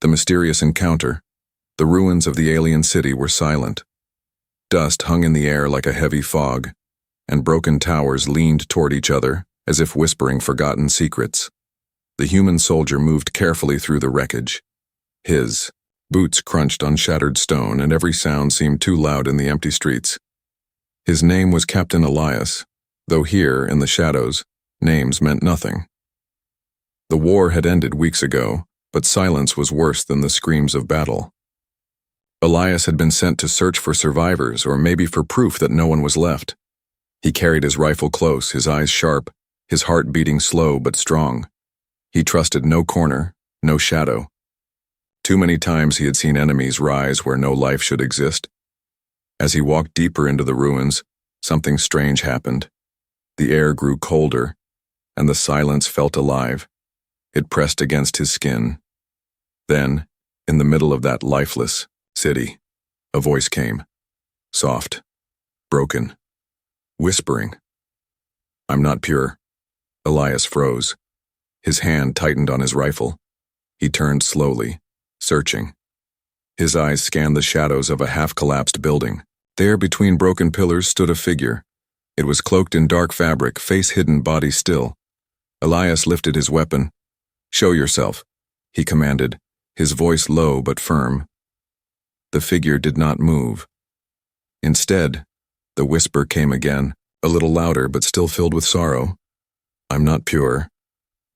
The mysterious encounter. The ruins of the alien city were silent. Dust hung in the air like a heavy fog, and broken towers leaned toward each other as if whispering forgotten secrets. The human soldier moved carefully through the wreckage. His boots crunched on shattered stone, and every sound seemed too loud in the empty streets. His name was Captain Elias, though here, in the shadows, names meant nothing. The war had ended weeks ago, but silence was worse than the screams of battle. Elias had been sent to search for survivors, or maybe for proof that no one was left. He carried his rifle close, his eyes sharp, his heart beating slow but strong. He trusted no corner, no shadow. Too many times he had seen enemies rise where no life should exist. As he walked deeper into the ruins, something strange happened. The air grew colder, and the silence felt alive. It pressed against his skin. Then, in the middle of that lifeless city, a voice came. Soft, broken, whispering. "I'm not pure." Elias froze. His hand tightened on his rifle. He turned slowly, searching. His eyes scanned the shadows of a half-collapsed building. There, between broken pillars, stood a figure. It was cloaked in dark fabric, face hidden, body still. Elias lifted his weapon. "Show yourself," he commanded, his voice low but firm. The figure did not move. Instead, the whisper came again, a little louder but still filled with sorrow. "I'm not pure."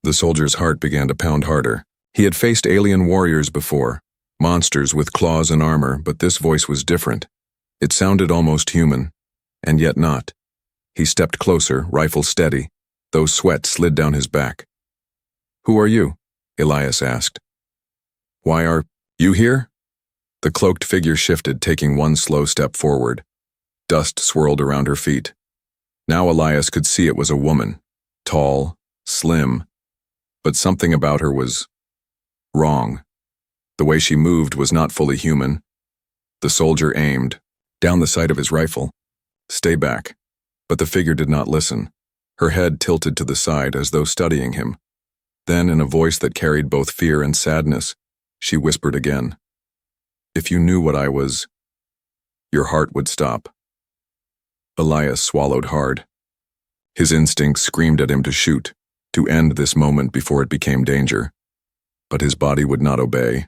The soldier's heart began to pound harder. He had faced alien warriors before, monsters with claws and armor, but this voice was different. It sounded almost human, and yet not. He stepped closer, rifle steady, though sweat slid down his back. "Who are you?" Elias asked. "Why are you here?" The cloaked figure shifted, taking one slow step forward. Dust swirled around her feet. Now Elias could see it was a woman, tall, slim, but something about her was wrong. The way she moved was not fully human. The soldier aimed, down the sight of his rifle. "Stay back." But the figure did not listen. Her head tilted to the side as though studying him. Then, in a voice that carried both fear and sadness, she whispered again. "If you knew what I was, your heart would stop." Elias swallowed hard. His instincts screamed at him to shoot, to end this moment before it became danger. But his body would not obey.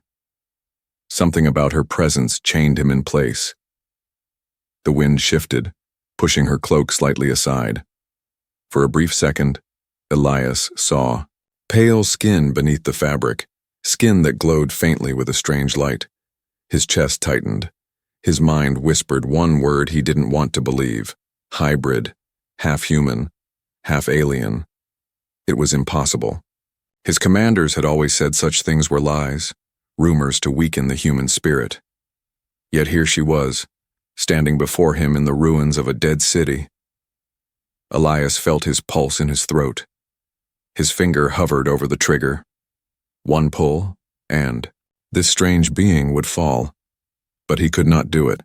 Something about her presence chained him in place. The wind shifted, pushing her cloak slightly aside. For a brief second, Elias saw pale skin beneath the fabric, skin that glowed faintly with a strange light. His chest tightened. His mind whispered one word he didn't want to believe: hybrid, half human, half alien. It was impossible. His commanders had always said such things were lies, rumors to weaken the human spirit. Yet here she was, standing before him in the ruins of a dead city. Elias felt his pulse in his throat. His finger hovered over the trigger. One pull, and this strange being would fall. But he could not do it.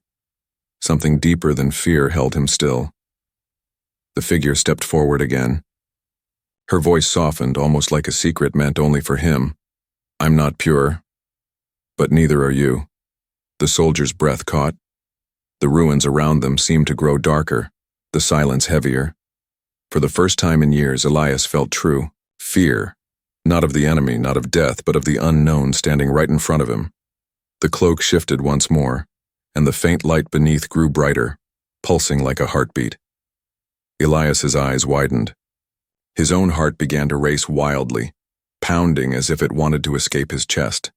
Something deeper than fear held him still. The figure stepped forward again. Her voice softened, almost like a secret meant only for him. "I'm not pure, but neither are you." The soldier's breath caught. The ruins around them seemed to grow darker, the silence heavier. For the first time in years, Elias felt true fear, not of the enemy, not of death, but of the unknown standing right in front of him. The cloak shifted once more, and the faint light beneath grew brighter, pulsing like a heartbeat. Elias's eyes widened. His own heart began to race wildly, pounding as if it wanted to escape his chest.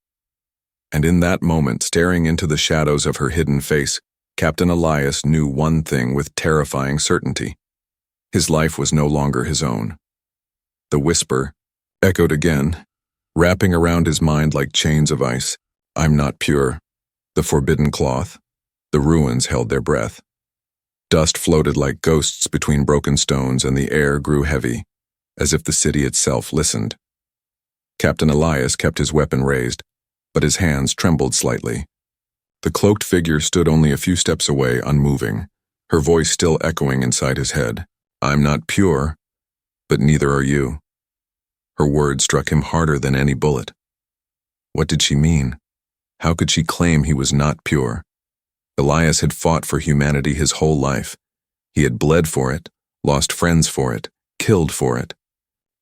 And in that moment, staring into the shadows of her hidden face, Captain Elias knew one thing with terrifying certainty. His life was no longer his own. The whisper echoed again, wrapping around his mind like chains of ice. "I'm not pure." The forbidden cloth. The ruins held their breath. Dust floated like ghosts between broken stones, and the air grew heavy, as if the city itself listened. Captain Elias kept his weapon raised, but his hands trembled slightly. The cloaked figure stood only a few steps away, unmoving, her voice still echoing inside his head. "I'm not pure, but neither are you." Her words struck him harder than any bullet. What did she mean? How could she claim he was not pure? Elias had fought for humanity his whole life. He had bled for it, lost friends for it, killed for it.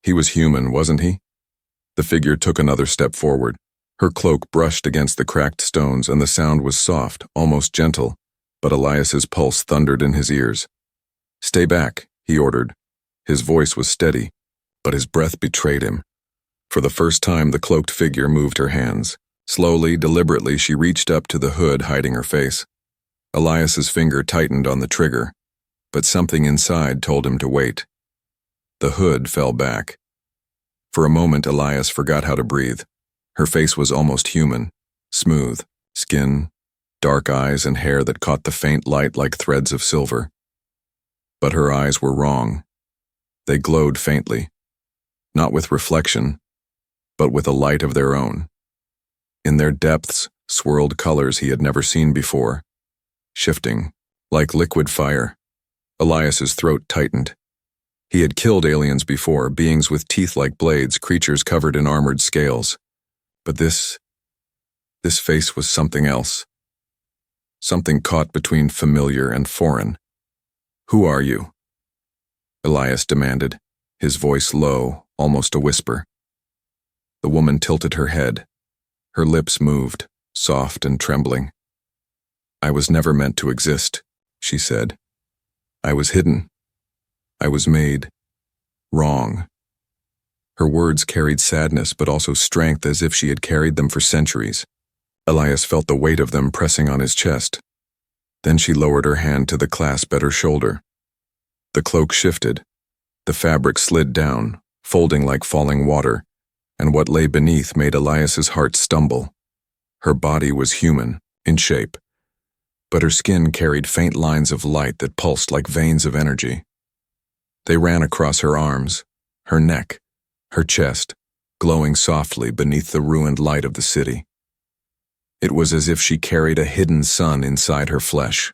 He was human, wasn't he? The figure took another step forward. Her cloak brushed against the cracked stones, and the sound was soft, almost gentle, but Elias's pulse thundered in his ears. "Stay back," he ordered. His voice was steady, but his breath betrayed him. For the first time, the cloaked figure moved her hands. Slowly, deliberately, she reached up to the hood, hiding her face. Elias's finger tightened on the trigger, but something inside told him to wait. The hood fell back. For a moment, Elias forgot how to breathe. Her face was almost human, smooth, skin, dark eyes, and hair that caught the faint light like threads of silver. But her eyes were wrong. They glowed faintly, not with reflection, but with a light of their own. In their depths swirled colors he had never seen before, shifting, like liquid fire. Elias's throat tightened. He had killed aliens before, beings with teeth like blades, creatures covered in armored scales. But this face was something else. Something caught between familiar and foreign. "Who are you?" Elias demanded, his voice low, almost a whisper. The woman tilted her head. Her lips moved, soft and trembling. "I was never meant to exist," she said. "I was hidden. I was made wrong." Her words carried sadness but also strength, as if she had carried them for centuries. Elias felt the weight of them pressing on his chest. Then she lowered her hand to the clasp at her shoulder. The cloak shifted. The fabric slid down, folding like falling water, and what lay beneath made Elias's heart stumble. Her body was human, in shape, but her skin carried faint lines of light that pulsed like veins of energy. They ran across her arms, her neck, her chest, glowing softly beneath the ruined light of the city. It was as if she carried a hidden sun inside her flesh.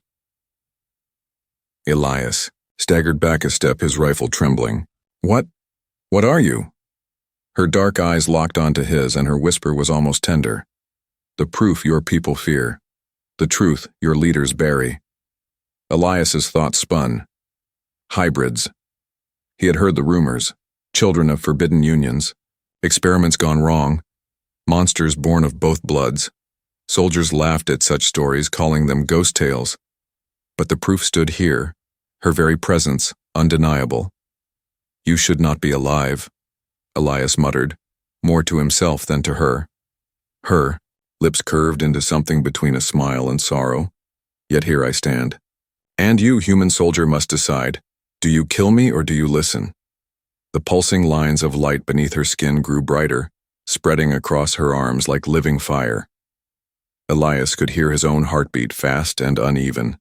Elias staggered back a step, his rifle trembling. What are you?" Her dark eyes locked onto his, and her whisper was almost tender. "The proof your people fear. The truth your leaders bury." Elias's thoughts spun. Hybrids. He had heard the rumors. Children of forbidden unions. Experiments gone wrong. Monsters born of both bloods. Soldiers laughed at such stories, calling them ghost tales. But the proof stood here, her very presence, undeniable. "You should not be alive," Elias muttered, more to himself than to her. Her, lips curved into something between a smile and sorrow. "Yet here I stand. And you, human soldier, must decide. Do you kill me or do you listen?" The pulsing lines of light beneath her skin grew brighter, spreading across her arms like living fire. Elias could hear his own heartbeat, fast and uneven.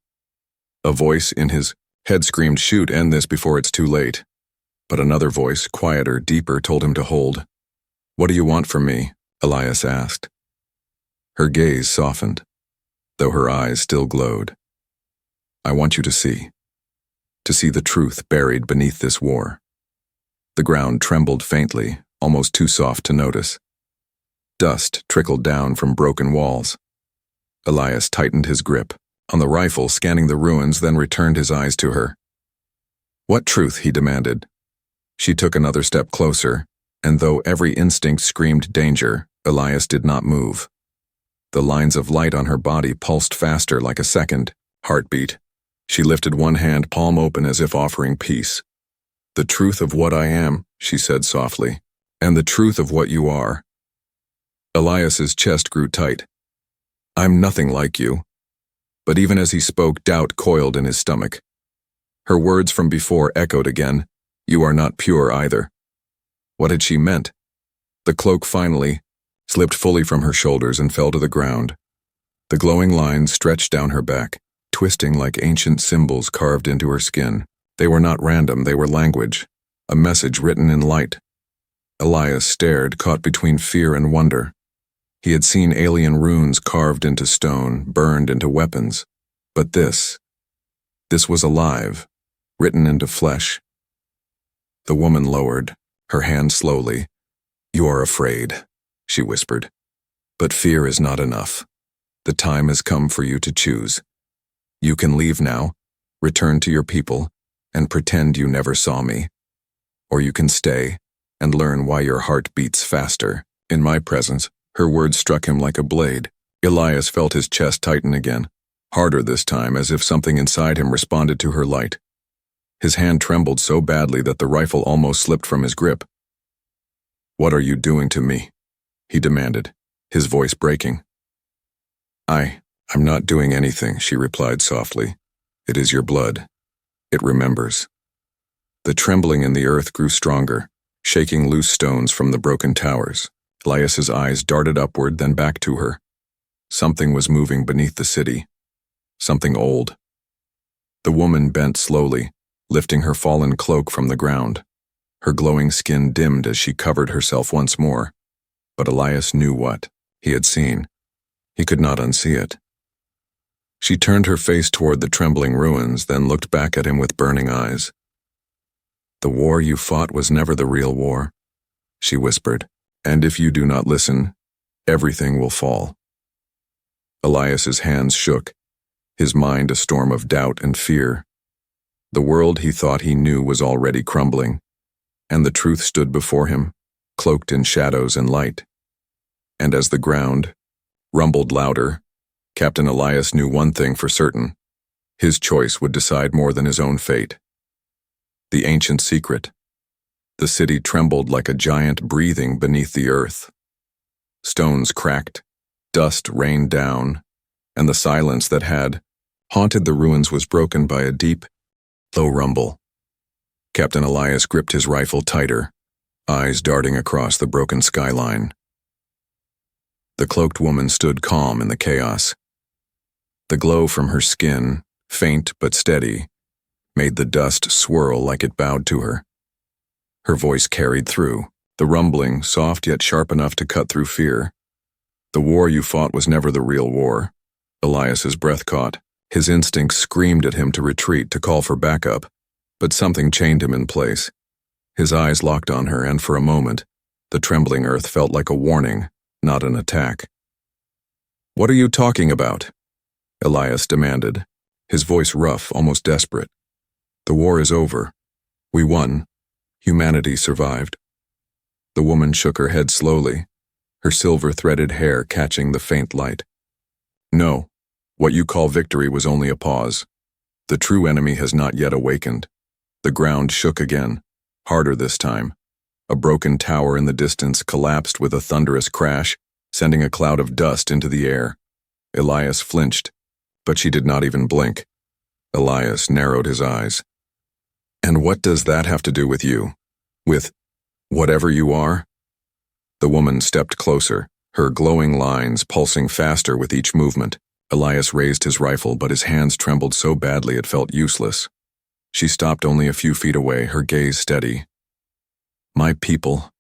A voice in his head screamed, "Shoot, end this before it's too late." But another voice, quieter, deeper, told him to hold. "What do you want from me?" Elias asked. Her gaze softened, though her eyes still glowed. "I want you to see the truth buried beneath this war." The ground trembled faintly, almost too soft to notice. Dust trickled down from broken walls. Elias tightened his grip on the rifle, scanning the ruins, then returned his eyes to her. "What truth?" he demanded. She took another step closer, and though every instinct screamed danger, Elias did not move. The lines of light on her body pulsed faster, like a second heartbeat. She lifted one hand, palm open, as if offering peace. "The truth of what I am," she said softly, "and the truth of what you are." Elias's chest grew tight. "I'm nothing like you." But even as he spoke, doubt coiled in his stomach. Her words from before echoed again. "You are not pure either." What had she meant? The cloak finally slipped fully from her shoulders and fell to the ground. The glowing lines stretched down her back, twisting like ancient symbols carved into her skin. They were not random, they were language, a message written in light. Elias stared, caught between fear and wonder. He had seen alien runes carved into stone, burned into weapons. But this was alive, written into flesh. The woman lowered, her hand slowly. "You are afraid," she whispered. "But fear is not enough. The time has come for you to choose. You can leave now, return to your people, and pretend you never saw me. Or you can stay and learn why your heart beats faster. In my presence, her words struck him like a blade. Elias felt his chest tighten again, harder this time, as if something inside him responded to her light. His hand trembled so badly that the rifle almost slipped from his grip. "What are you doing to me?" he demanded, his voice breaking. I'm not doing anything," she replied softly. "It is your blood. It remembers." The trembling in the earth grew stronger, shaking loose stones from the broken towers. Elias's eyes darted upward, then back to her. Something was moving beneath the city. Something old. The woman bent slowly, lifting her fallen cloak from the ground. Her glowing skin dimmed as she covered herself once more. But Elias knew what he had seen. He could not unsee it. She turned her face toward the trembling ruins, then looked back at him with burning eyes. "The war you fought was never the real war," she whispered, "and if you do not listen, everything will fall." Elias's hands shook, his mind a storm of doubt and fear. The world he thought he knew was already crumbling, and the truth stood before him, cloaked in shadows and light. And as the ground rumbled louder, Captain Elias knew one thing for certain: his choice would decide more than his own fate. The ancient secret. The city trembled like a giant breathing beneath the earth. Stones cracked, dust rained down, and the silence that had haunted the ruins was broken by a deep, low rumble. Captain Elias gripped his rifle tighter, eyes darting across the broken skyline. The cloaked woman stood calm in the chaos. The glow from her skin, faint but steady, made the dust swirl like it bowed to her. Her voice carried through, the rumbling soft yet sharp enough to cut through fear. "The war you fought was never the real war." Elias's breath caught. His instincts screamed at him to retreat, to call for backup, but something chained him in place. His eyes locked on her, and for a moment, the trembling earth felt like a warning, not an attack. "What are you talking about?" Elias demanded, his voice rough, almost desperate. "The war is over. We won. Humanity survived." The woman shook her head slowly, her silver-threaded hair catching the faint light. "No, what you call victory was only a pause. The true enemy has not yet awakened." The ground shook again, harder this time. A broken tower in the distance collapsed with a thunderous crash, sending a cloud of dust into the air. Elias flinched, but she did not even blink. Elias narrowed his eyes. "And what does that have to do with you? With whatever you are?" The woman stepped closer, her glowing lines pulsing faster with each movement. Elias raised his rifle, but his hands trembled so badly it felt useless. She stopped only a few feet away, her gaze steady. "My people,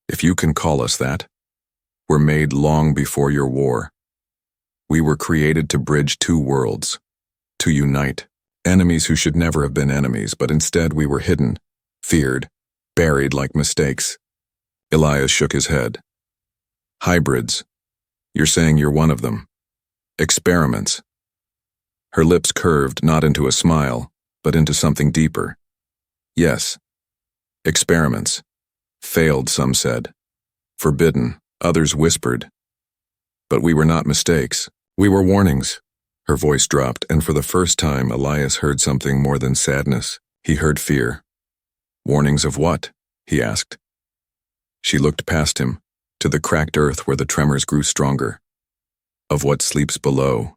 if you can call us that, were made long before your war. We were created to bridge two worlds, to unite. Enemies who should never have been enemies, but instead we were hidden, feared, buried like mistakes." Elias shook his head. "Hybrids. You're saying you're one of them. Experiments." Her lips curved not into a smile, but into something deeper. "Yes. Experiments. Failed, some said. Forbidden, others whispered. But we were not mistakes. We were warnings." Her voice dropped, and for the first time Elias heard something more than sadness. He heard fear. "Warnings of what?" he asked. She looked past him, to the cracked earth where the tremors grew stronger. "Of what sleeps below."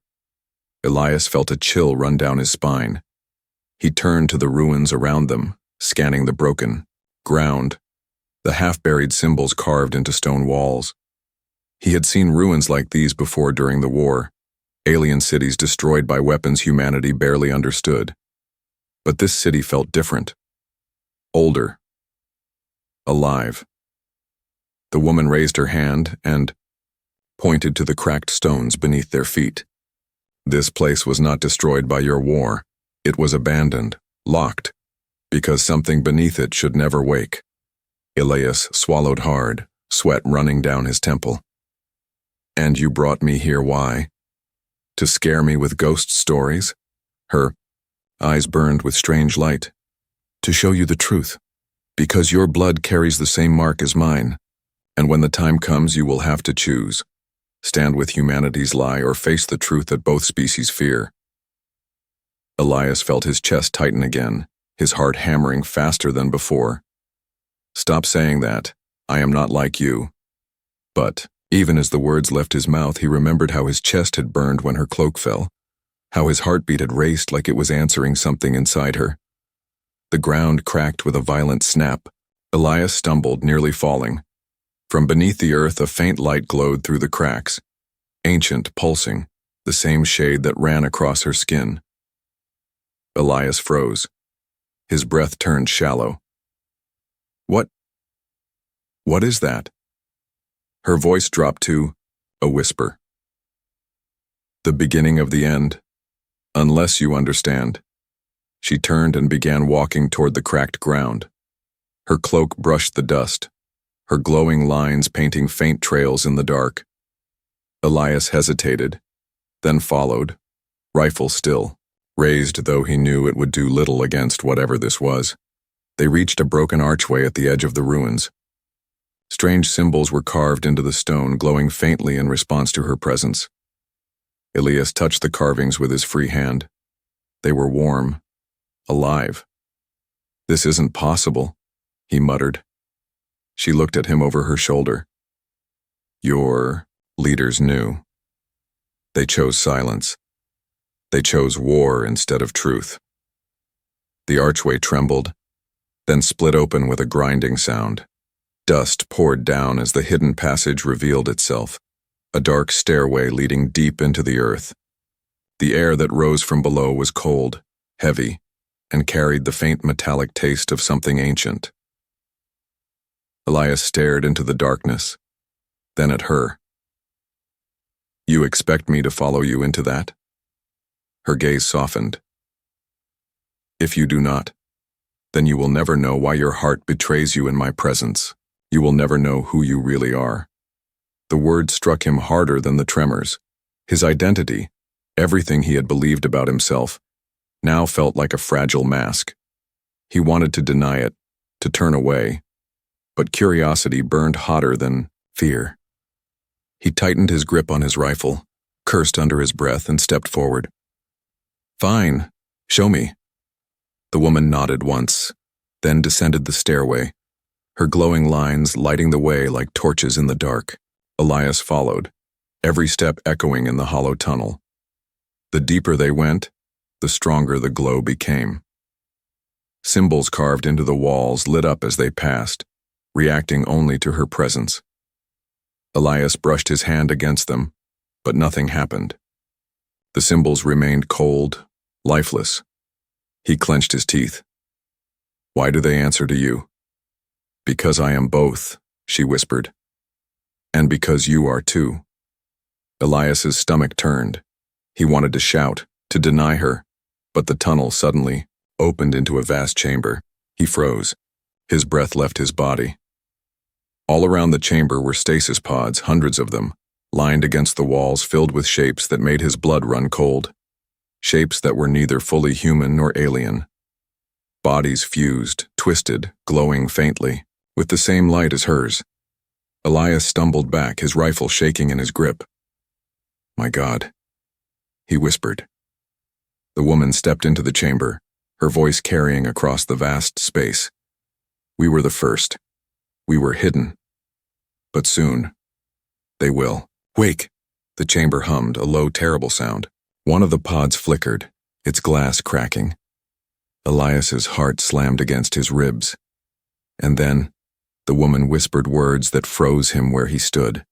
Elias felt a chill run down his spine. He turned to the ruins around them, scanning the broken ground, the half-buried symbols carved into stone walls. He had seen ruins like these before during the war, alien cities destroyed by weapons humanity barely understood. But this city felt different. Older. Alive. The woman raised her hand and pointed to the cracked stones beneath their feet. "This place was not destroyed by your war. It was abandoned, locked, because something beneath it should never wake." Elias swallowed hard, sweat running down his temple. "And you brought me here, why?" To scare me with ghost stories? Her eyes burned with strange light. To show you the truth, because your blood carries the same mark as mine, and when the time comes you will have to choose. Stand with humanity's lie or face the truth that both species fear. Elias felt his chest tighten again, his heart hammering faster than before. Stop saying that. I am not like you. But, even as the words left his mouth, he remembered how his chest had burned when her cloak fell, how his heartbeat had raced like it was answering something inside her. The ground cracked with a violent snap. Elias stumbled, nearly falling. From beneath the earth, a faint light glowed through the cracks, ancient, pulsing, the same shade that ran across her skin. Elias froze. His breath turned shallow. What is that? Her voice dropped to a whisper. The beginning of the end, unless you understand. She turned and began walking toward the cracked ground. Her cloak brushed the dust, her glowing lines painting faint trails in the dark. Elias hesitated, then followed, rifle still, raised though he knew it would do little against whatever this was. They reached a broken archway at the edge of the ruins. Strange symbols were carved into the stone, glowing faintly in response to her presence. Elias touched the carvings with his free hand. They were warm, alive. This isn't possible, he muttered. She looked at him over her shoulder. Your leaders knew. They chose silence. They chose war instead of truth. The archway trembled, then split open with a grinding sound. Dust poured down as the hidden passage revealed itself, a dark stairway leading deep into the earth. The air that rose from below was cold, heavy, and carried the faint metallic taste of something ancient. Elias stared into the darkness, then at her. You expect me to follow you into that? Her gaze softened. If you do not, then you will never know why your heart betrays you in my presence. You will never know who you really are. The word struck him harder than the tremors. His identity, everything he had believed about himself, now felt like a fragile mask. He wanted to deny it, to turn away, but curiosity burned hotter than fear. He tightened his grip on his rifle, cursed under his breath, and stepped forward. Fine, show me. The woman nodded once, then descended the stairway, her glowing lines lighting the way like torches in the dark. Elias followed, every step echoing in the hollow tunnel. The deeper they went, the stronger the glow became. Symbols carved into the walls lit up as they passed, reacting only to her presence. Elias brushed his hand against them, but nothing happened. The symbols remained cold, lifeless. He clenched his teeth. Why do they answer to you? Because I am both, she whispered. And because you are too. Elias's stomach turned. He wanted to shout, to deny her, but the tunnel suddenly opened into a vast chamber. He froze. His breath left his body. All around the chamber were stasis pods, hundreds of them, lined against the walls, filled with shapes that made his blood run cold. Shapes that were neither fully human nor alien. Bodies fused, twisted, glowing faintly, with the same light as hers. Elias stumbled back, his rifle shaking in his grip. My God, he whispered. The woman stepped into the chamber, her voice carrying across the vast space. We were the first. We were hidden. But soon, they will. Wake! The chamber hummed, a low, terrible sound. One of the pods flickered, its glass cracking. Elias's heart slammed against his ribs. And then, the woman whispered words that froze him where he stood.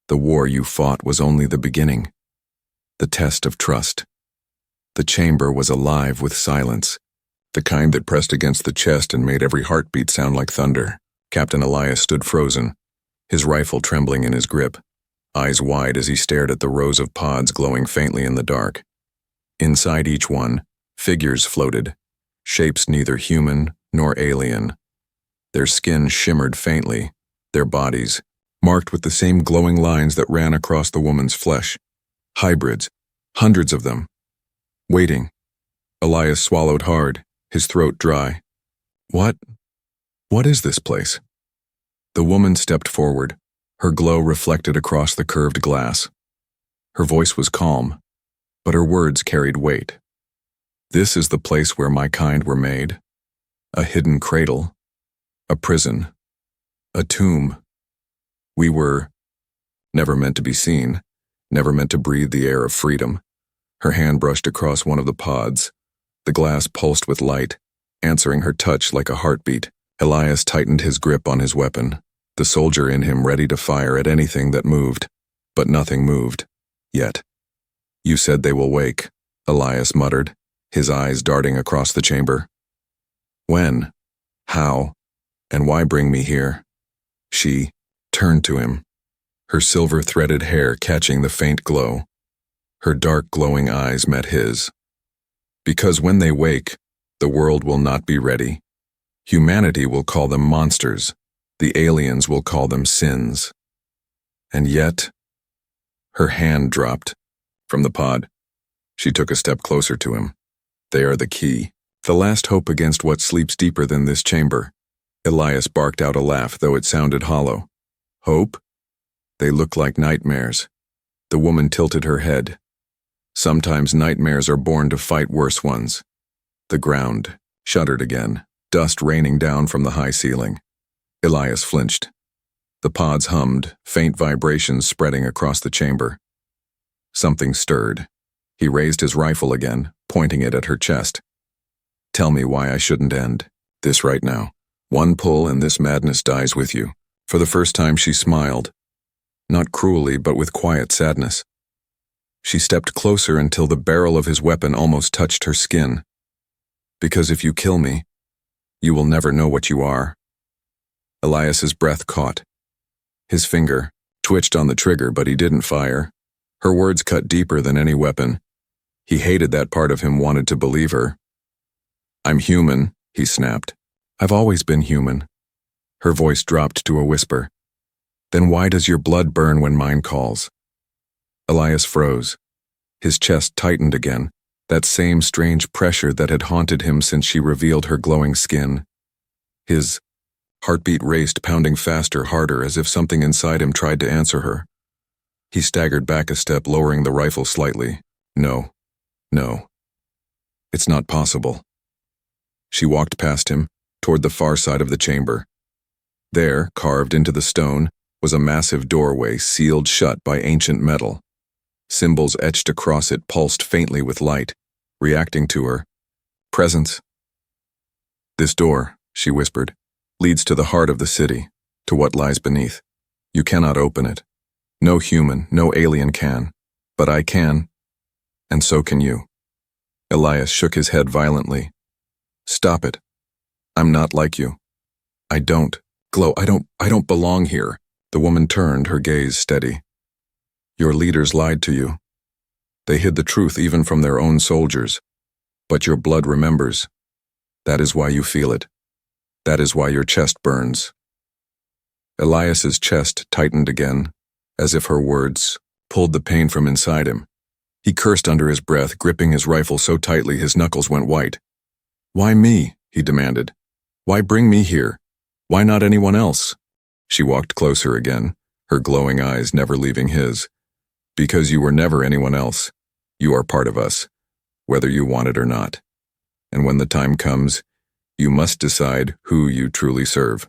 The war you fought was only the beginning. The test of trust. The chamber was alive with silence, the kind that pressed against the chest and made every heartbeat sound like thunder. Captain Elias stood frozen, his rifle trembling in his grip, eyes wide as he stared at the rows of pods glowing faintly in the dark. Inside each one, figures floated, shapes neither human nor alien. Their skin shimmered faintly, their bodies, marked with the same glowing lines that ran across the woman's flesh. Hybrids, Hundreds of them. Waiting. Elias swallowed hard, his throat dry. What is this place? The woman stepped forward, her glow reflected across the curved glass. Her voice was calm, but her words carried weight. This is the place where my kind were made. A hidden cradle. A prison. A tomb. We were never meant to be seen, never meant to breathe the air of freedom. Her hand brushed across one of the pods. The glass pulsed with light, answering her touch like a heartbeat. Elias tightened his grip on his weapon, the soldier in him ready to fire at anything that moved. But nothing moved. Yet. You said they will wake, Elias muttered, his eyes darting across the chamber. When? How? And why bring me here? She turned to him, her silver-threaded hair catching the faint glow. Her dark, glowing eyes met his. Because when they wake, the world will not be ready. Humanity will call them monsters. The aliens will call them sins. And yet, her hand dropped from the pod. She took a step closer to him. They are the key, the last hope against what sleeps deeper than this chamber. Elias barked out a laugh, though it sounded hollow. Hope? They look like nightmares. The woman tilted her head. Sometimes nightmares are born to fight worse ones. The ground shuddered again, dust raining down from the high ceiling. Elias flinched. The pods hummed, faint vibrations spreading across the chamber. Something stirred. He raised his rifle again, pointing it at her chest. Tell me why I shouldn't end this right now. One pull and this madness dies with you. For the first time she smiled. Not cruelly, but with quiet sadness. She stepped closer until the barrel of his weapon almost touched her skin. Because if you kill me, you will never know what you are. Elias's breath caught. His finger twitched on the trigger, but he didn't fire. Her words cut deeper than any weapon. He hated that part of him wanted to believe her. I'm human, he snapped. I've always been human. Her voice dropped to a whisper. Then why does your blood burn when mine calls? Elias froze. His chest tightened again, that same strange pressure that had haunted him since she revealed her glowing skin. His heartbeat raced, pounding faster, harder, as if something inside him tried to answer her. He staggered back a step, lowering the rifle slightly. No. It's not possible. She walked past him, toward the far side of the chamber. There, carved into the stone, was a massive doorway sealed shut by ancient metal. Symbols etched across it pulsed faintly with light, reacting to her. Presence. This door, she whispered, leads to the heart of the city, to what lies beneath. You cannot open it. No human, no alien can. But I can, and so can you. Elias shook his head violently. Stop it. I'm not like you. I don't. Glow, I don't belong here. The woman turned, her gaze steady. Your leaders lied to you. They hid the truth even from their own soldiers. But your blood remembers. That is why you feel it. That is why your chest burns. Elias's chest tightened again, as if her words pulled the pain from inside him. He cursed under his breath, gripping his rifle so tightly his knuckles went white. Why me? He demanded. Why bring me here? Why not anyone else? She walked closer again, her glowing eyes never leaving his. Because you were never anyone else. You are part of us, whether you want it or not. And when the time comes, you must decide who you truly serve.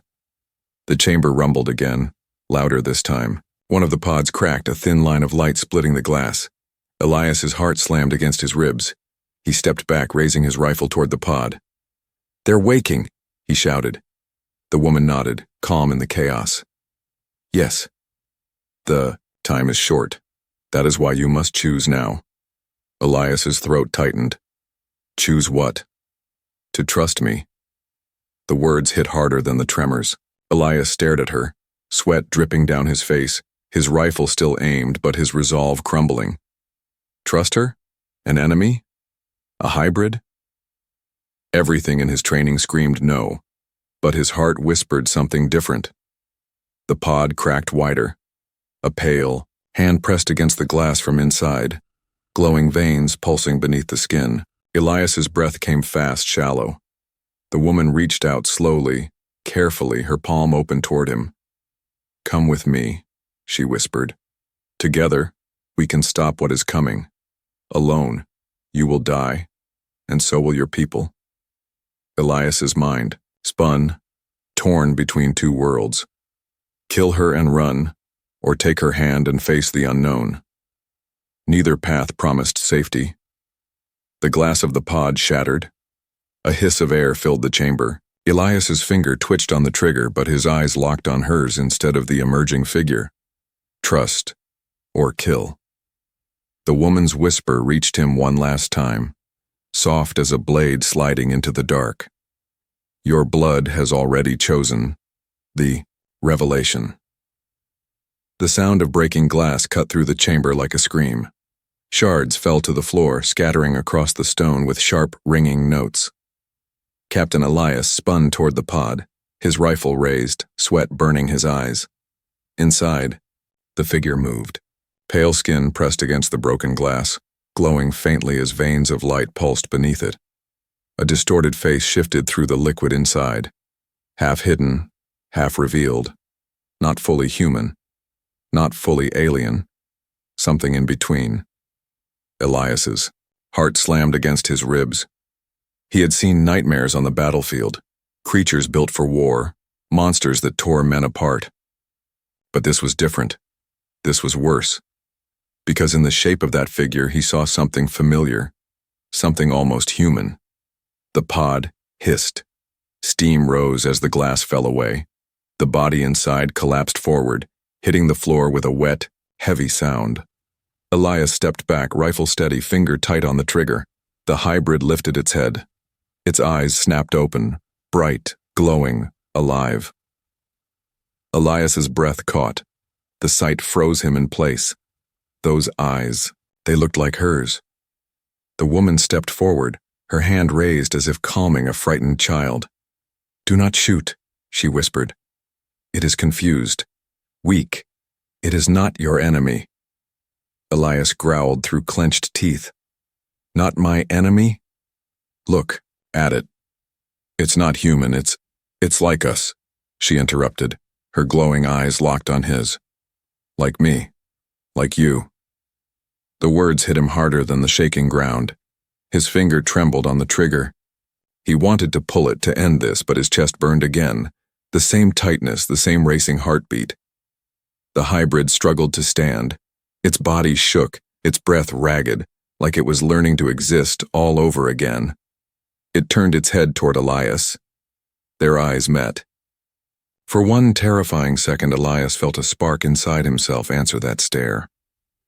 The chamber rumbled again, louder this time. One of the pods cracked, a thin line of light splitting the glass. Elias's heart slammed against his ribs. He stepped back, raising his rifle toward the pod. They're waking, he shouted. The woman nodded, calm in the chaos. Yes. The time is short. That is why you must choose now. Elias's throat tightened. Choose what? To trust me. The words hit harder than the tremors. Elias stared at her, sweat dripping down his face, his rifle still aimed but his resolve crumbling. Trust her? An enemy? A hybrid? Everything in his training screamed no, but his heart whispered something different. The pod cracked wider. A pale hand pressed against the glass from inside, glowing veins pulsing beneath the skin. Elias's breath came fast, shallow. The woman reached out slowly, carefully, her palm open toward him. "Come with me," she whispered. "Together, we can stop what is coming. Alone, you will die, and so will your people." Elias's mind spun, torn between two worlds. Kill her and run, or take her hand and face the unknown. Neither path promised safety. The glass of the pod shattered. A hiss of air filled the chamber. Elias's finger twitched on the trigger, but his eyes locked on hers instead of the emerging figure. Trust, or kill. The woman's whisper reached him one last time, soft as a blade sliding into the dark. Your blood has already chosen the revelation. The sound of breaking glass cut through the chamber like a scream. Shards fell to the floor, scattering across the stone with sharp, ringing notes. Captain Elias spun toward the pod, his rifle raised, sweat burning his eyes. Inside, the figure moved. Pale skin pressed against the broken glass, glowing faintly as veins of light pulsed beneath it. A distorted face shifted through the liquid inside, half hidden, half revealed. Not fully human, not fully alien, something in between. Elias's heart slammed against his ribs. He had seen nightmares on the battlefield, creatures built for war, monsters that tore men apart. But this was different. This was worse. Because in the shape of that figure he saw something familiar, something almost human. The pod hissed. Steam rose as the glass fell away. The body inside collapsed forward, hitting the floor with a wet, heavy sound. Elias stepped back, rifle steady, finger tight on the trigger. The hybrid lifted its head. Its eyes snapped open, bright, glowing, alive. Elias's breath caught. The sight froze him in place. Those eyes, they looked like hers. The woman stepped forward, her hand raised as if calming a frightened child. "Do not shoot," she whispered. "It is confused, weak. It is not your enemy." Elias growled through clenched teeth. "Not my enemy? Look at it. It's not human, it's like us," she interrupted, her glowing eyes locked on his. "Like me. Like you." The words hit him harder than the shaking ground. His finger trembled on the trigger. He wanted to pull it to end this, but his chest burned again. The same tightness, the same racing heartbeat. The hybrid struggled to stand. Its body shook, its breath ragged, like it was learning to exist all over again. It turned its head toward Elias. Their eyes met. For one terrifying second, Elias felt a spark inside himself answer that stare.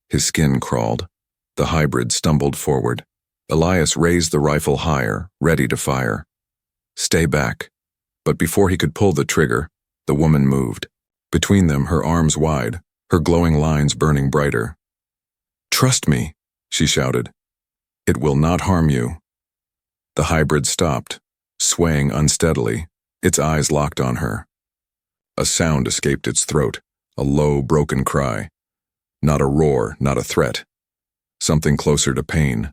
His skin crawled. The hybrid stumbled forward. Elias raised the rifle higher, ready to fire. "Stay back." But before he could pull the trigger, the woman moved. Between them, her arms wide, her glowing lines burning brighter. "Trust me," she shouted. "It will not harm you." The hybrid stopped, swaying unsteadily, its eyes locked on her. A sound escaped its throat, a low, broken cry. Not a roar, not a threat. Something closer to pain.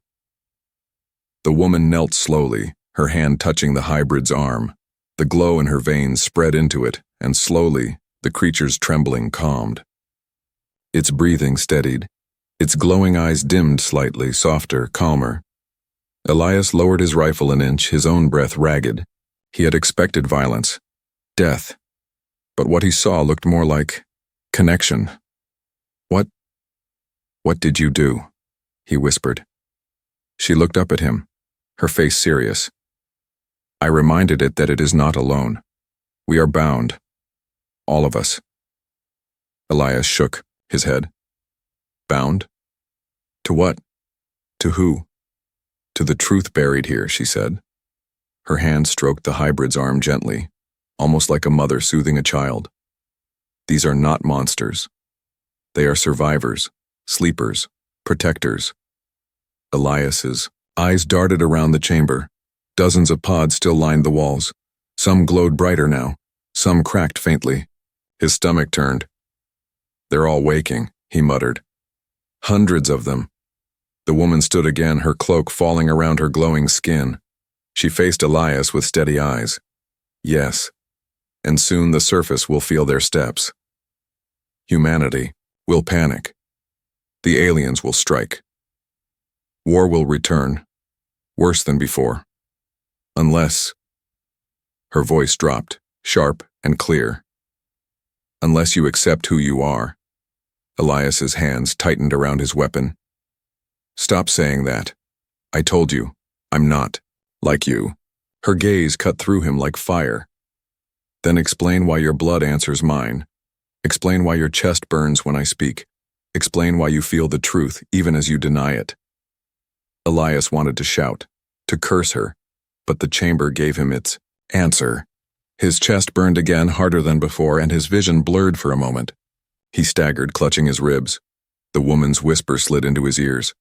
The woman knelt slowly, her hand touching the hybrid's arm. The glow in her veins spread into it, and slowly, the creature's trembling calmed. Its breathing steadied. Its glowing eyes dimmed slightly, softer, calmer. Elias lowered his rifle an inch, his own breath ragged. He had expected violence, death. But what he saw looked more like connection. What did you do?" he whispered. She looked up at him, her face serious. "I reminded it that it is not alone. We are bound. All of us." Elias shook his head. "Bound? To what? To who?" "To the truth buried here," she said. Her hand stroked the hybrid's arm gently, almost like a mother soothing a child. "These are not monsters. They are survivors, sleepers, protectors." Elias's eyes darted around the chamber. Dozens of pods still lined the walls. Some glowed brighter now, some cracked faintly. His stomach turned. "They're all waking," he muttered. "Hundreds of them. The woman stood again, her cloak falling around her glowing skin. She faced Elias with steady eyes. Yes, and soon the surface will feel their steps. Humanity will panic. The aliens will strike. War will return, worse than before. Unless... Her voice dropped, sharp and clear. Unless you accept who you are. Elias's hands tightened around his weapon. Stop saying that. I told you, I'm not like you. Her gaze cut through him like fire. Then explain why your blood answers mine. Explain why your chest burns when I speak. Explain why you feel the truth even as you deny it. Elias wanted to shout, to curse her, but the chamber gave him its answer. His chest burned again, harder than before, and his vision blurred for a moment. He staggered, clutching his ribs. The woman's whisper slid into his ears.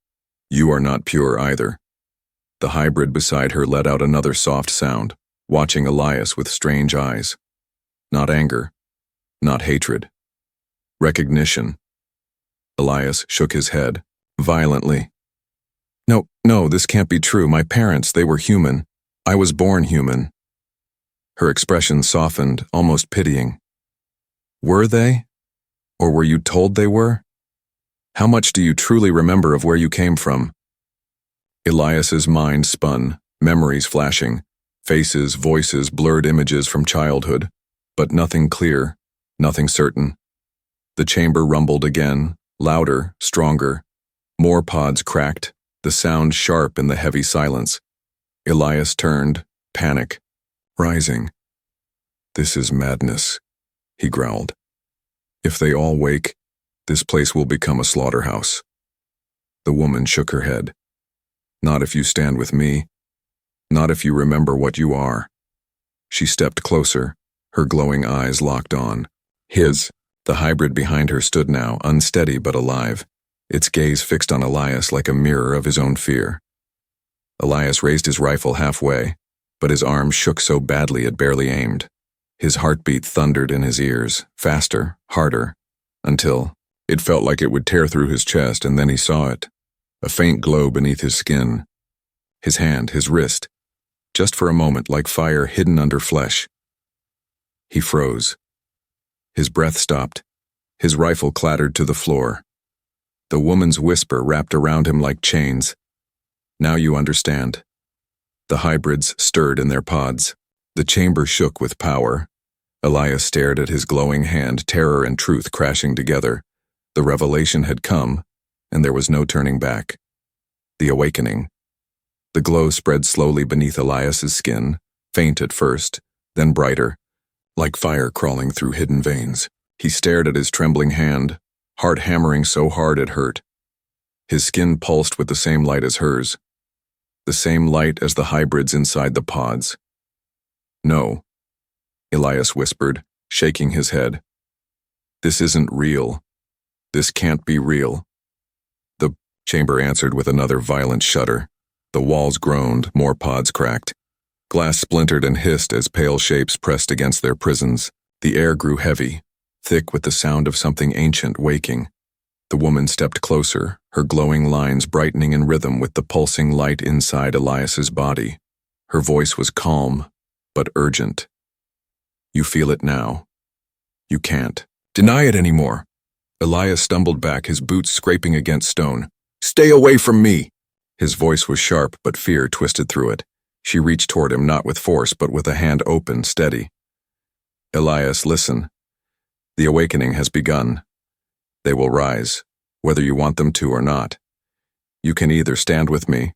You are not pure either. The hybrid beside her let out another soft sound, watching Elias with strange eyes. Not anger, not hatred. Recognition. Elias shook his head, violently. No, this can't be true. My parents, they were human. I was born human. Her expression softened, almost pitying. Were they? Or were you told they were? How much do you truly remember of where you came from? Elias's mind spun, memories flashing, faces, voices, blurred images from childhood, but nothing clear, nothing certain. The chamber rumbled again, louder, stronger. More pods cracked, the sound sharp in the heavy silence. Elias turned, panic, rising. This is madness, he growled. If they all wake, this place will become a slaughterhouse. The woman shook her head. Not if you stand with me. Not if you remember what you are. She stepped closer, her glowing eyes locked on his. The hybrid behind her stood now, unsteady but alive, its gaze fixed on Elias like a mirror of his own fear. Elias raised his rifle halfway, but his arm shook so badly it barely aimed. His heartbeat thundered in his ears, faster, harder, until it felt like it would tear through his chest, and then he saw it, a faint glow beneath his skin. His hand, his wrist, just for a moment like fire hidden under flesh. He froze. His breath stopped. His rifle clattered to the floor. The woman's whisper wrapped around him like chains. Now you understand. The hybrids stirred in their pods. The chamber shook with power. Elias stared at his glowing hand, terror and truth crashing together. The revelation had come, and there was no turning back. The awakening. The glow spread slowly beneath Elias's skin, faint at first, then brighter, like fire crawling through hidden veins. He stared at his trembling hand, heart hammering so hard it hurt. His skin pulsed with the same light as hers, the same light as the hybrids inside the pods. No, Elias whispered, shaking his head. This isn't real. This can't be real. The chamber answered with another violent shudder. The walls groaned, more pods cracked. Glass splintered and hissed as pale shapes pressed against their prisons. The air grew heavy, thick with the sound of something ancient waking. The woman stepped closer, her glowing lines brightening in rhythm with the pulsing light inside Elias's body. Her voice was calm, but urgent. You feel it now. You can't deny it anymore. Elias stumbled back, his boots scraping against stone. Stay away from me! His voice was sharp, but fear twisted through it. She reached toward him, not with force, but with a hand open, steady. Elias, listen. The awakening has begun. They will rise, whether you want them to or not. You can either stand with me,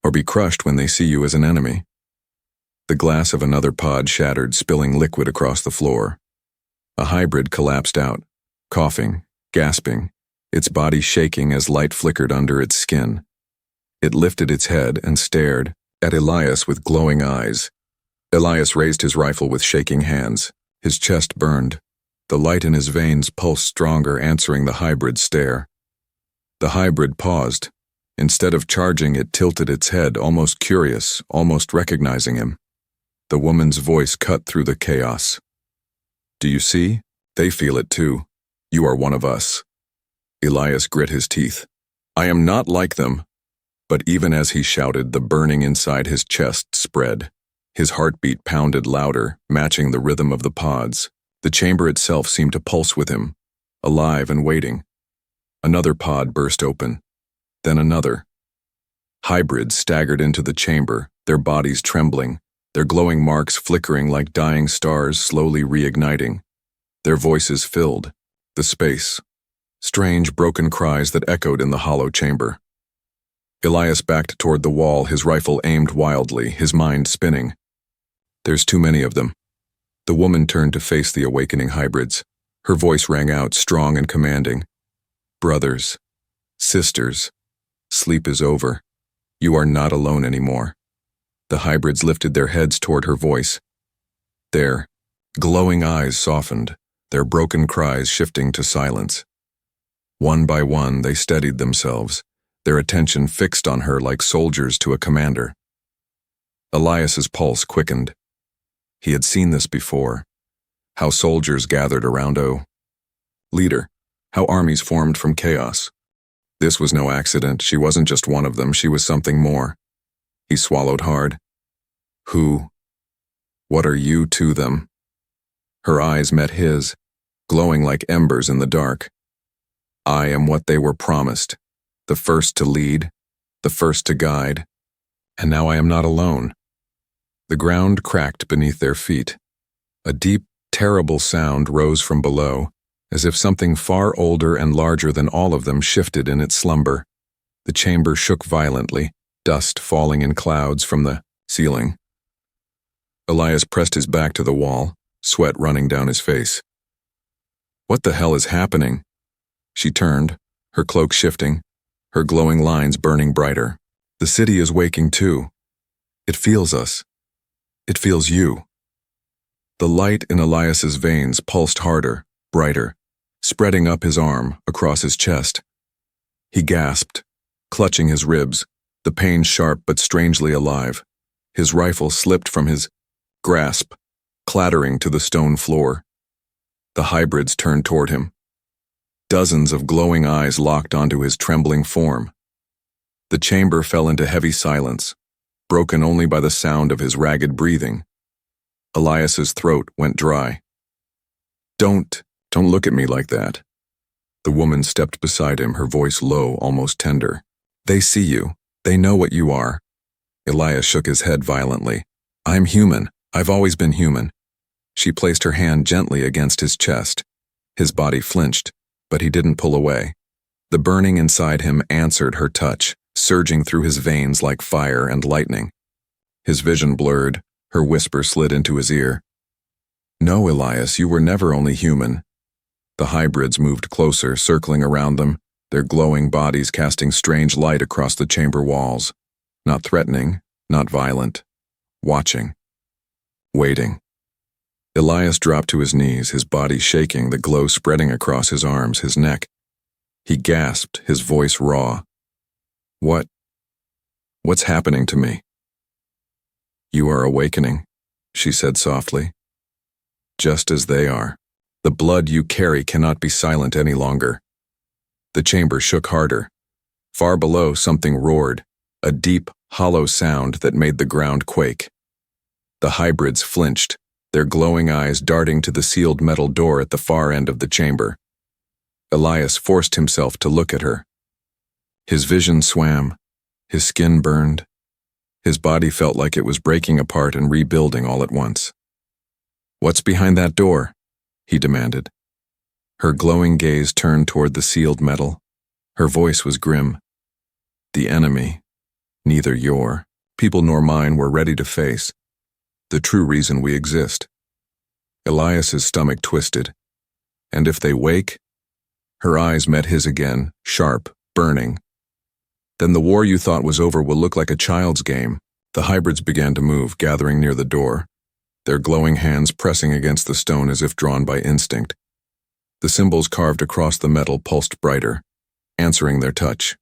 or be crushed when they see you as an enemy. The glass of another pod shattered, spilling liquid across the floor. A hybrid collapsed out, coughing, gasping, its body shaking as light flickered under its skin. It lifted its head and stared at Elias with glowing eyes. Elias raised his rifle with shaking hands. His chest burned. The light in his veins pulsed stronger, answering the hybrid's stare. The hybrid paused. Instead of charging, it tilted its head, almost curious, almost recognizing him. The woman's voice cut through the chaos. Do you see? They feel it too. You are one of us. Elias grit his teeth. I am not like them. But even as he shouted, the burning inside his chest spread. His heartbeat pounded louder, matching the rhythm of the pods. The chamber itself seemed to pulse with him, alive and waiting. Another pod burst open, then another. Hybrids staggered into the chamber, their bodies trembling, their glowing marks flickering like dying stars slowly reigniting. Their voices filled the space, strange broken cries that echoed in the hollow chamber. Elias backed toward the wall, his rifle aimed wildly, his mind spinning. There's too many of them. The woman turned to face the awakening hybrids. Her voice rang out, strong and commanding. Brothers, sisters, sleep is over. You are not alone anymore. The hybrids lifted their heads toward her voice. Their glowing eyes softened, their broken cries shifting to silence. One by one, they steadied themselves, their attention fixed on her like soldiers to a commander. Elias's pulse quickened. He had seen this before, how soldiers gathered around a leader, how armies formed from chaos. This was no accident. She wasn't just one of them, she was something more. He swallowed hard. Who? What are you to them? Her eyes met his, glowing like embers in the dark. I am what they were promised, the first to lead, the first to guide, and now I am not alone. The ground cracked beneath their feet. A deep, terrible sound rose from below, as if something far older and larger than all of them shifted in its slumber. The chamber shook violently, dust falling in clouds from the ceiling. Elias pressed his back to the wall, sweat running down his face. What the hell is happening? She turned, her cloak shifting, her glowing lines burning brighter. The city is waking too. It feels us. It feels you. The light in Elias's veins pulsed harder, brighter, spreading up his arm, across his chest. He gasped, clutching his ribs, the pain sharp but strangely alive. His rifle slipped from his grasp, clattering to the stone floor. The hybrids turned toward him. Dozens of glowing eyes locked onto his trembling form. The chamber fell into heavy silence, broken only by the sound of his ragged breathing. Elias's throat went dry. Don't look at me like that. The woman stepped beside him, her voice low, almost tender. They see you. They know what you are. Elias shook his head violently. I'm human. I've always been human. She placed her hand gently against his chest. His body flinched, but he didn't pull away. The burning inside him answered her touch, surging through his veins like fire and lightning. His vision blurred, her whisper slid into his ear. No, Elias, you were never only human. The hybrids moved closer, circling around them, their glowing bodies casting strange light across the chamber walls. Not threatening, not violent. Watching. Waiting. Elias dropped to his knees, his body shaking, the glow spreading across his arms, his neck. He gasped, his voice raw. What's happening to me? You are awakening, she said softly. Just as they are. The blood you carry cannot be silent any longer. The chamber shook harder. Far below, something roared, a deep, hollow sound that made the ground quake. The hybrids flinched, their glowing eyes darting to the sealed metal door at the far end of the chamber. Elias forced himself to look at her. His vision swam, his skin burned. His body felt like it was breaking apart and rebuilding all at once. What's behind that door? He demanded. Her glowing gaze turned toward the sealed metal. Her voice was grim. The enemy, neither your people nor mine, were ready to face. The true reason we exist. Elias's stomach twisted. And if they wake? Her eyes met his again, sharp, burning. Then the war you thought was over will look like a child's game. The hybrids began to move, gathering near the door, their glowing hands pressing against the stone as if drawn by instinct. The symbols carved across the metal pulsed brighter, answering their touch.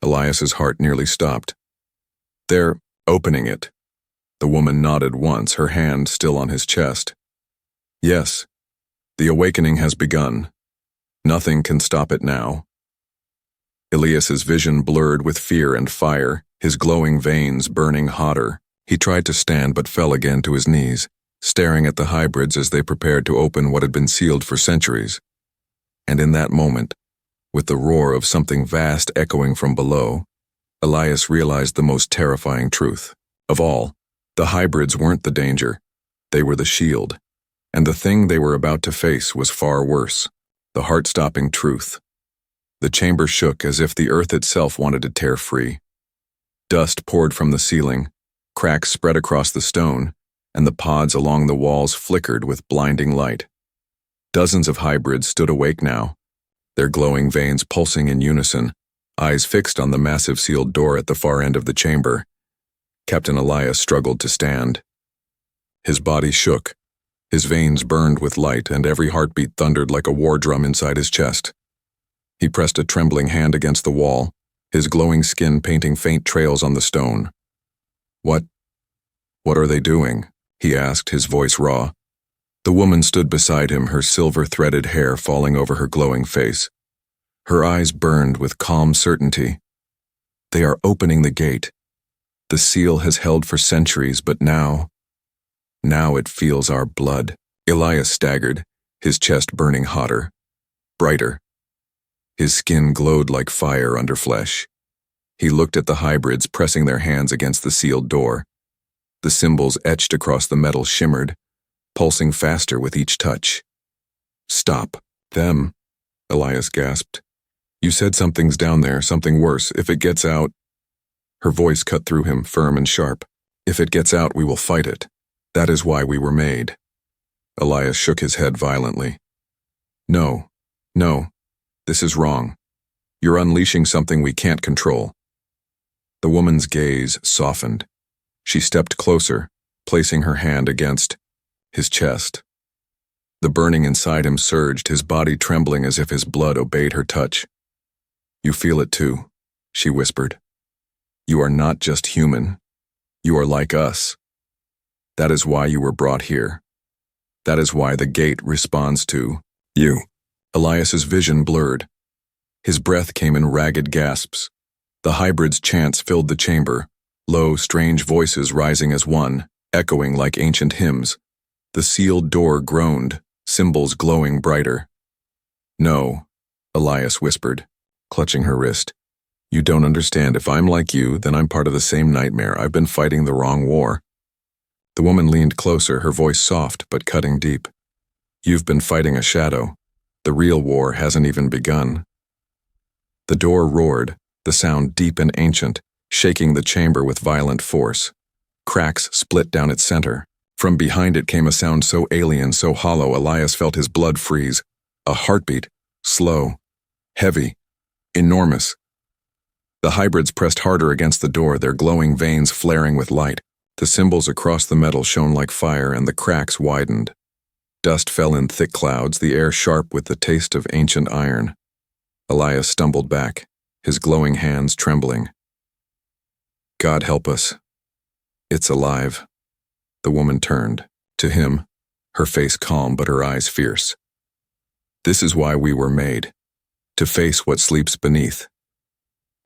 Elias's heart nearly stopped. They're opening it. The woman nodded once, her hand still on his chest. Yes, the awakening has begun. Nothing can stop it now. Elias's vision blurred with fear and fire, his glowing veins burning hotter. He tried to stand but fell again to his knees, staring at the hybrids as they prepared to open what had been sealed for centuries. And in that moment, with the roar of something vast echoing from below, Elias realized the most terrifying truth. Of all, the hybrids weren't the danger. They were the shield. And the thing they were about to face was far worse, the heart-stopping truth. The chamber shook as if the earth itself wanted to tear free. Dust poured from the ceiling, cracks spread across the stone, and the pods along the walls flickered with blinding light. Dozens of hybrids stood awake now, their glowing veins pulsing in unison, eyes fixed on the massive sealed door at the far end of the chamber. Captain Elias struggled to stand. His body shook, his veins burned with light, and every heartbeat thundered like a war drum inside his chest. He pressed a trembling hand against the wall, his glowing skin painting faint trails on the stone. What are they doing?" he asked, his voice raw. The woman stood beside him, her silver-threaded hair falling over her glowing face. Her eyes burned with calm certainty. "They are opening the gate. The seal has held for centuries, but now it feels our blood." Elias staggered, his chest burning hotter, brighter. His skin glowed like fire under flesh. He looked at the hybrids pressing their hands against the sealed door. The symbols etched across the metal shimmered, pulsing faster with each touch. "Stop them," Elias gasped. "You said something's down there, something worse. If it gets out—" Her voice cut through him, firm and sharp. "If it gets out, we will fight it. That is why we were made." Elias shook his head violently. No, this is wrong. You're unleashing something we can't control." The woman's gaze softened. She stepped closer, placing her hand against his chest. The burning inside him surged, his body trembling as if his blood obeyed her touch. "You feel it too," she whispered. "You are not just human. You are like us. That is why you were brought here. That is why the gate responds to you." Elias's vision blurred. His breath came in ragged gasps. The hybrids' chants filled the chamber, low, strange voices rising as one, echoing like ancient hymns. The sealed door groaned, symbols glowing brighter. "No," Elias whispered, clutching her wrist. "You don't understand. If I'm like you, then I'm part of the same nightmare. I've been fighting the wrong war." The woman leaned closer, her voice soft but cutting deep. "You've been fighting a shadow. The real war hasn't even begun." The door roared, the sound deep and ancient, shaking the chamber with violent force. Cracks split down its center. From behind it came a sound so alien, so hollow, Elias felt his blood freeze. A heartbeat, slow, heavy, enormous. The hybrids pressed harder against the door, their glowing veins flaring with light. The symbols across the metal shone like fire, and the cracks widened. Dust fell in thick clouds, the air sharp with the taste of ancient iron. Elias stumbled back, his glowing hands trembling. "God help us. It's alive." The woman turned. To him, her face calm but her eyes fierce. "This is why we were made. To face what sleeps beneath.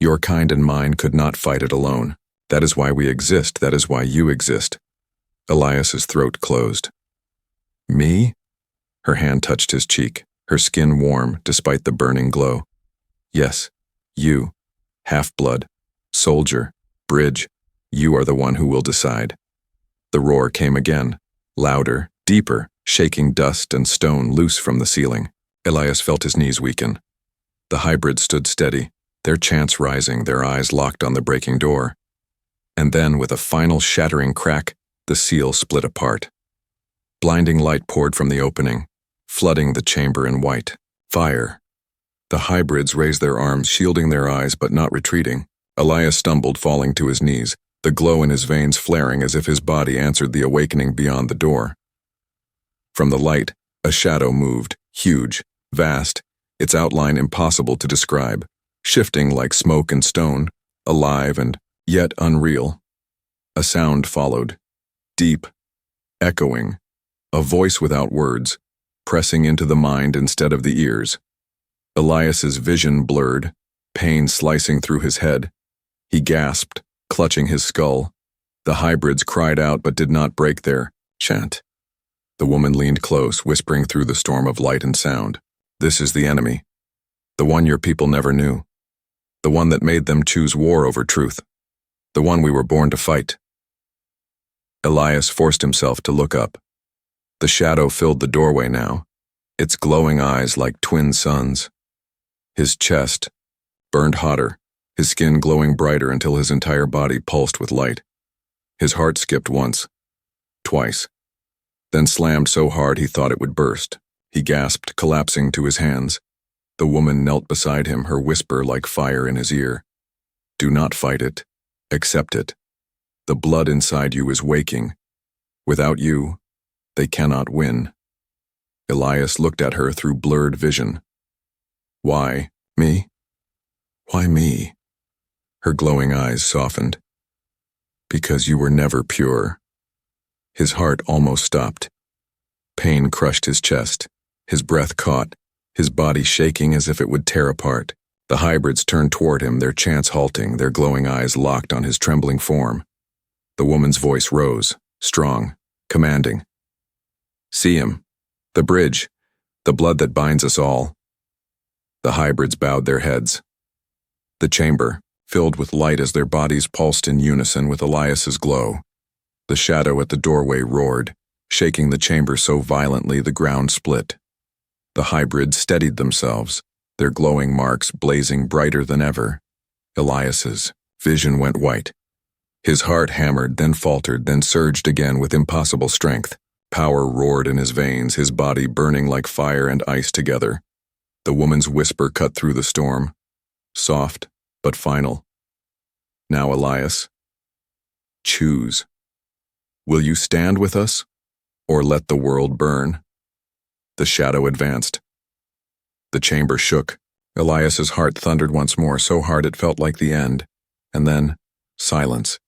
Your kind and mine could not fight it alone. That is why we exist. That is why you exist." Elias's throat closed. "Me?" Her hand touched his cheek, her skin warm despite the burning glow. "Yes, you. Half-blood, soldier, bridge. You are the one who will decide." The roar came again, louder, deeper, shaking dust and stone loose from the ceiling. Elias felt his knees weaken. The hybrids stood steady, their chants rising, their eyes locked on the breaking door. And then, with a final shattering crack, the seal split apart. Blinding light poured from the opening, flooding the chamber in white. Fire. The hybrids raised their arms, shielding their eyes but not retreating. Elias stumbled, falling to his knees, the glow in his veins flaring as if his body answered the awakening beyond the door. From the light, a shadow moved, huge, vast, its outline impossible to describe, shifting like smoke and stone, alive and yet unreal. A sound followed, deep, echoing, a voice without words, pressing into the mind instead of the ears. Elias's vision blurred, pain slicing through his head. He gasped, clutching his skull. The hybrids cried out but did not break their chant. The woman leaned close, whispering through the storm of light and sound. This is the enemy. The one your people never knew. The one that made them choose war over truth. The one we were born to fight. Elias forced himself to look up. The shadow filled the doorway now, its glowing eyes like twin suns. His chest burned hotter, his skin glowing brighter until his entire body pulsed with light. His heart skipped once, twice, then slammed so hard he thought it would burst. He gasped, collapsing to his hands. The woman knelt beside him, her whisper like fire in his ear. Do not fight it. Accept it. The blood inside you is waking. Without you, they cannot win. Elias looked at her through blurred vision. Why, me? Why me? Her glowing eyes softened. Because you were never pure. His heart almost stopped. Pain crushed his chest. His breath caught, his body shaking as if it would tear apart. The hybrids turned toward him, their chants halting, their glowing eyes locked on his trembling form. The woman's voice rose, strong, commanding. See him. The bridge. The blood that binds us all. The hybrids bowed their heads. The chamber, filled with light as their bodies pulsed in unison with Elias's glow. The shadow at the doorway roared, shaking the chamber so violently the ground split. The hybrids steadied themselves, their glowing marks blazing brighter than ever. Elias's vision went white. His heart hammered, then faltered, then surged again with impossible strength. Power roared in his veins, his body burning like fire and ice together. The woman's whisper cut through the storm, soft but final. Now, Elias, choose. Will you stand with us, or let the world burn? The shadow advanced. The chamber shook. Elias's heart thundered once more, so hard it felt like the end. And then, silence.